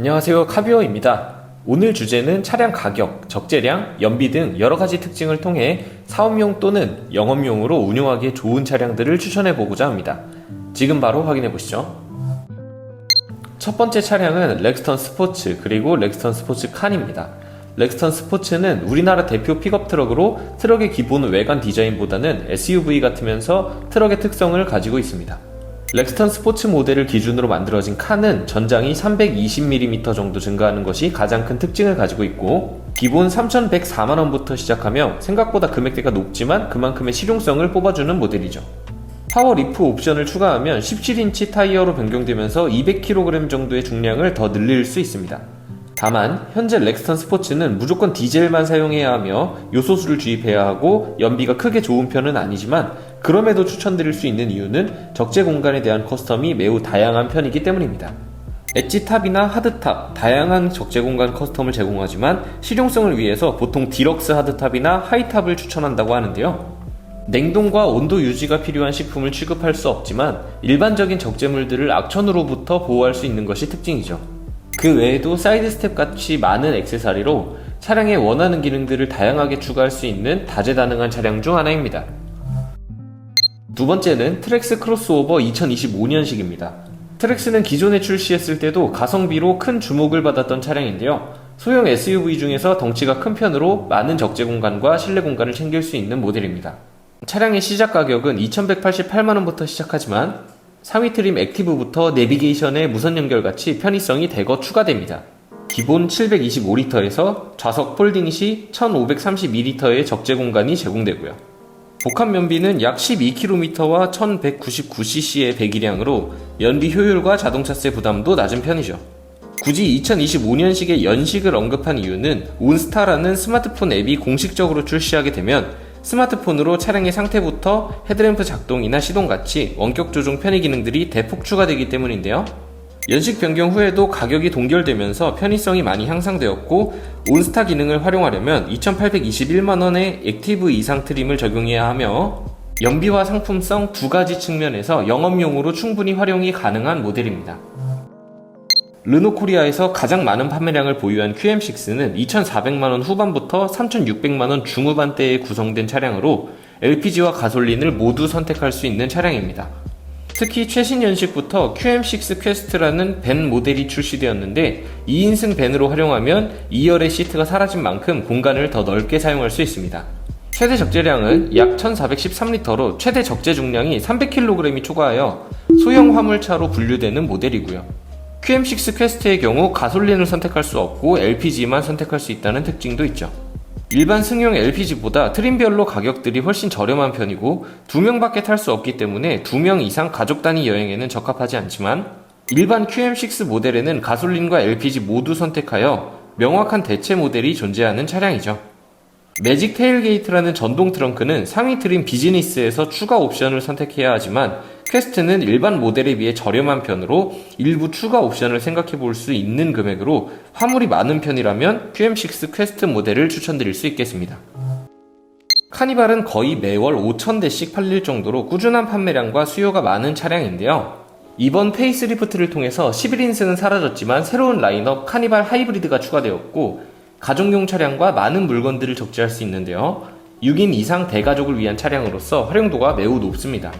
안녕하세요, 카비오입니다. 오늘 주제는 차량 가격, 적재량, 연비 등 여러가지 특징을 통해 사업용 또는 영업용으로 운용하기에 좋은 차량들을 추천해보고자 합니다. 지금 바로 확인해보시죠. 첫 번째 차량은 렉스턴 스포츠 그리고 렉스턴 스포츠 칸입니다. 렉스턴 스포츠는 우리나라 대표 픽업 트럭으로 트럭의 기본 외관 디자인보다는 SUV 같으면서 트럭의 특성을 가지고 있습니다. 렉스턴 스포츠 모델을 기준으로 만들어진 칸은 전장이 320mm 정도 증가하는 것이 가장 큰 특징을 가지고 있고, 기본 3,104만원부터 시작하며 생각보다 금액대가 높지만 그만큼의 실용성을 뽑아주는 모델이죠. 파워 리프 옵션을 추가하면 17인치 타이어로 변경되면서 200kg 정도의 중량을 더 늘릴 수 있습니다. 다만 현재 렉스턴 스포츠는 무조건 디젤만 사용해야 하며 요소수를 주입해야 하고 연비가 크게 좋은 편은 아니지만, 그럼에도 추천드릴 수 있는 이유는 적재 공간에 대한 커스텀이 매우 다양한 편이기 때문입니다. 엣지탑이나 하드탑, 다양한 적재 공간 커스텀을 제공하지만 실용성을 위해서 보통 디럭스 하드탑이나 하이탑을 추천한다고 하는데요. 냉동과 온도 유지가 필요한 식품을 취급할 수 없지만 일반적인 적재물들을 악천후로부터 보호할 수 있는 것이 특징이죠. 그 외에도 사이드 스텝 같이 많은 액세서리로 차량에 원하는 기능들을 다양하게 추가할 수 있는 다재다능한 차량 중 하나입니다. 두 번째는 트랙스 크로스오버 2025년식입니다. 트랙스는 기존에 출시했을 때도 가성비로 큰 주목을 받았던 차량인데요. 소형 SUV 중에서 덩치가 큰 편으로 많은 적재 공간과 실내 공간을 챙길 수 있는 모델입니다. 차량의 시작 가격은 2,188만원부터 시작하지만 상위 트림 액티브부터 내비게이션의 무선 연결같이 편의성이 대거 추가됩니다. 기본 725L에서 좌석 폴딩 시 1532L의 적재 공간이 제공되고요. 복합 연비는 약 12km와 1199cc의 배기량으로 연비 효율과 자동차세 부담도 낮은 편이죠. 굳이 2025년식의 연식을 언급한 이유는 온스타라는 스마트폰 앱이 공식적으로 출시하게 되면 스마트폰으로 차량의 상태부터 헤드램프 작동이나 시동같이 원격 조종 편의 기능들이 대폭 추가되기 때문인데요. 연식 변경 후에도 가격이 동결되면서 편의성이 많이 향상되었고, 온스타 기능을 활용하려면 2,821만원의 액티브 이상 트림을 적용해야 하며 연비와 상품성 두 가지 측면에서 영업용으로 충분히 활용이 가능한 모델입니다. 르노코리아에서 가장 많은 판매량을 보유한 QM6는 2,400만원 후반부터 3,600만원 중후반대에 구성된 차량으로 LPG와 가솔린을 모두 선택할 수 있는 차량입니다. 특히 최신 연식부터 QM6 퀘스트라는 밴 모델이 출시되었는데 2인승 밴으로 활용하면 2열의 시트가 사라진 만큼 공간을 더 넓게 사용할 수 있습니다. 최대 적재량은 약 1,413L로 최대 적재 중량이 300kg이 초과하여 소형 화물차로 분류되는 모델이고요. QM6 퀘스트의 경우 가솔린을 선택할 수 없고 LPG만 선택할 수 있다는 특징도 있죠. 일반 승용 LPG보다 트림별로 가격들이 훨씬 저렴한 편이고 2명밖에 탈 수 없기 때문에 2명 이상 가족 단위 여행에는 적합하지 않지만, 일반 QM6 모델에는 가솔린과 LPG 모두 선택하여 명확한 대체 모델이 존재하는 차량이죠. 매직 테일게이트라는 전동 트렁크는 상위 트림 비즈니스에서 추가 옵션을 선택해야 하지만 퀘스트는 일반 모델에 비해 저렴한 편으로 일부 추가 옵션을 생각해 볼 수 있는 금액으로 화물이 많은 편이라면 QM6 퀘스트 모델을 추천드릴 수 있겠습니다. 카니발은 거의 매월 5,000대씩 팔릴 정도로 꾸준한 판매량과 수요가 많은 차량인데요. 이번 페이스리프트를 통해서 11인승은 사라졌지만 새로운 라인업 카니발 하이브리드가 추가되었고, 가족용 차량과 많은 물건들을 적재할 수 있는데요. 6인 이상 대가족을 위한 차량으로서 활용도가 매우 높습니다.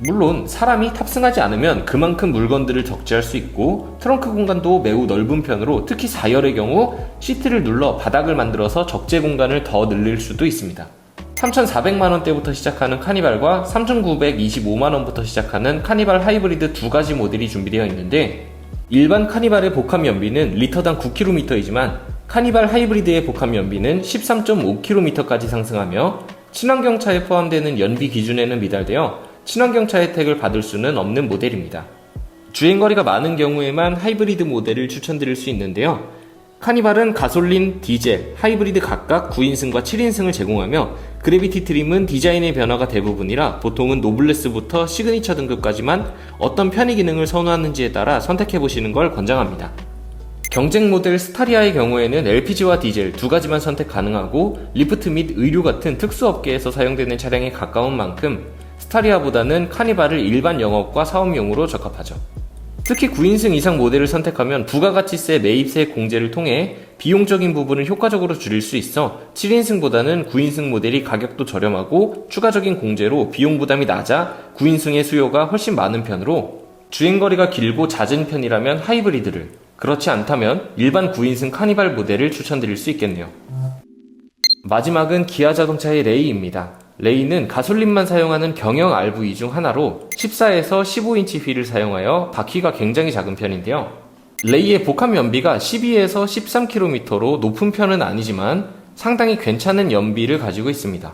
물론 사람이 탑승하지 않으면 그만큼 물건들을 적재할 수 있고, 트렁크 공간도 매우 넓은 편으로 특히 4열의 경우 시트를 눌러 바닥을 만들어서 적재 공간을 더 늘릴 수도 있습니다. 3,400만원대부터 시작하는 카니발과 3,925만원부터 시작하는 카니발 하이브리드 두 가지 모델이 준비되어 있는데, 일반 카니발의 복합 연비는 리터당 9km이지만 카니발 하이브리드의 복합 연비는 13.5km까지 상승하며 친환경차에 포함되는 연비 기준에는 미달되어 친환경차 혜택을 받을 수는 없는 모델입니다. 주행거리가 많은 경우에만 하이브리드 모델을 추천드릴 수 있는데요. 카니발은 가솔린, 디젤, 하이브리드 각각 9인승과 7인승을 제공하며 그래비티 트림은 디자인의 변화가 대부분이라 보통은 노블레스부터 시그니처 등급까지만 어떤 편의 기능을 선호하는지에 따라 선택해보시는 걸 권장합니다. 경쟁 모델 스타리아의 경우에는 LPG와 디젤 두 가지만 선택 가능하고 리프트 및 의류 같은 특수업계에서 사용되는 차량에 가까운 만큼 스타리아보다는 카니발을 일반 영업과 사업용으로 적합하죠. 특히 9인승 이상 모델을 선택하면 부가가치세 매입세 공제를 통해 비용적인 부분을 효과적으로 줄일 수 있어 7인승보다는 9인승 모델이 가격도 저렴하고 추가적인 공제로 비용 부담이 낮아 9인승의 수요가 훨씬 많은 편으로, 주행거리가 길고 잦은 편이라면 하이브리드를, 그렇지 않다면 일반 9인승 카니발 모델을 추천드릴 수 있겠네요. 마지막은 기아 자동차의 레이입니다. 레이는 가솔린만 사용하는 경영 RV 중 하나로 14에서 15인치 휠을 사용하여 바퀴가 굉장히 작은 편인데요. 레이의 복합 연비가 12에서 13km로 높은 편은 아니지만 상당히 괜찮은 연비를 가지고 있습니다.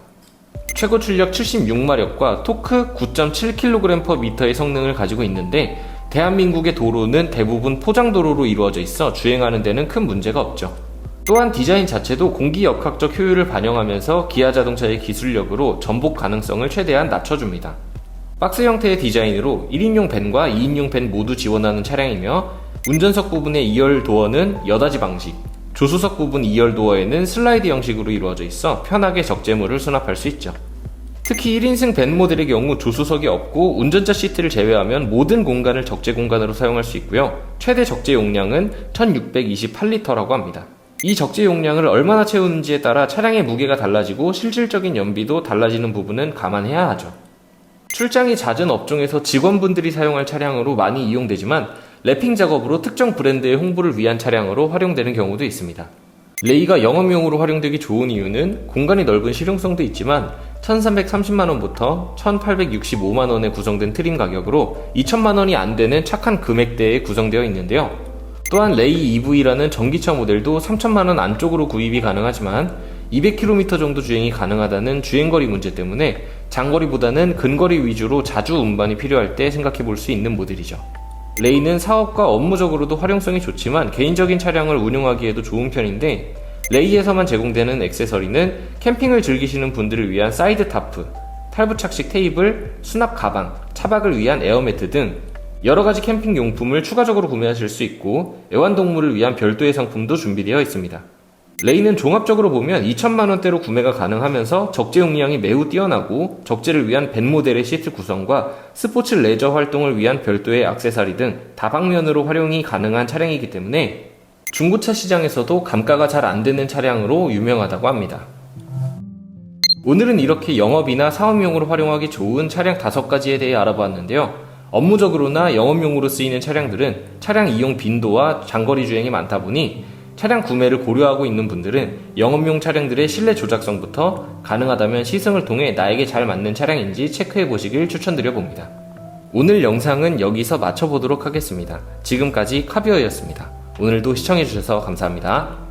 최고 출력 76마력과 토크 9.7kg/m의 성능을 가지고 있는데 대한민국의 도로는 대부분 포장도로로 이루어져 있어 주행하는 데는 큰 문제가 없죠. 또한 디자인 자체도 공기역학적 효율을 반영하면서 기아 자동차의 기술력으로 전복 가능성을 최대한 낮춰줍니다. 박스 형태의 디자인으로 1인용 밴과 2인용 밴 모두 지원하는 차량이며 운전석 부분의 2열 도어는 여닫이 방식, 조수석 부분 2열 도어에는 슬라이드 형식으로 이루어져 있어 편하게 적재물을 수납할 수 있죠. 특히 1인승 밴 모델의 경우 조수석이 없고 운전자 시트를 제외하면 모든 공간을 적재 공간으로 사용할 수 있고요. 최대 적재 용량은 1628리터라고 합니다. 이 적재 용량을 얼마나 채우는지에 따라 차량의 무게가 달라지고 실질적인 연비도 달라지는 부분은 감안해야 하죠. 출장이 잦은 업종에서 직원분들이 사용할 차량으로 많이 이용되지만 랩핑 작업으로 특정 브랜드의 홍보를 위한 차량으로 활용되는 경우도 있습니다. 레이가 영업용으로 활용되기 좋은 이유는 공간이 넓은 실용성도 있지만 1330만원부터 1865만원에 구성된 트림 가격으로 2000만원이 안 되는 착한 금액대에 구성되어 있는데요. 또한 레이 EV라는 전기차 모델도 3000만원 안쪽으로 구입이 가능하지만 200km 정도 주행이 가능하다는 주행거리 문제 때문에 장거리보다는 근거리 위주로 자주 운반이 필요할 때 생각해 볼 수 있는 모델이죠. 레이는 사업과 업무적으로도 활용성이 좋지만 개인적인 차량을 운용하기에도 좋은 편인데, 레이에서만 제공되는 액세서리는 캠핑을 즐기시는 분들을 위한 사이드 타프, 탈부착식 테이블, 수납 가방, 차박을 위한 에어매트 등 여러가지 캠핑 용품을 추가적으로 구매하실 수 있고 애완동물을 위한 별도의 상품도 준비되어 있습니다. 레이는 종합적으로 보면 2000만원대로 구매가 가능하면서 적재 용량이 매우 뛰어나고 적재를 위한 밴 모델의 시트 구성과 스포츠 레저 활동을 위한 별도의 액세서리 등 다방면으로 활용이 가능한 차량이기 때문에 중고차 시장에서도 감가가 잘 안되는 차량으로 유명하다고 합니다. 오늘은 이렇게 영업이나 사업용으로 활용하기 좋은 차량 5가지에 대해 알아보았는데요. 업무적으로나 영업용으로 쓰이는 차량들은 차량 이용 빈도와 장거리 주행이 많다 보니 차량 구매를 고려하고 있는 분들은 영업용 차량들의 실내 조작성부터 가능하다면 시승을 통해 나에게 잘 맞는 차량인지 체크해 보시길 추천드려 봅니다. 오늘 영상은 여기서 마쳐보도록 하겠습니다. 지금까지 카비어였습니다. 오늘도 시청해 주셔서 감사합니다.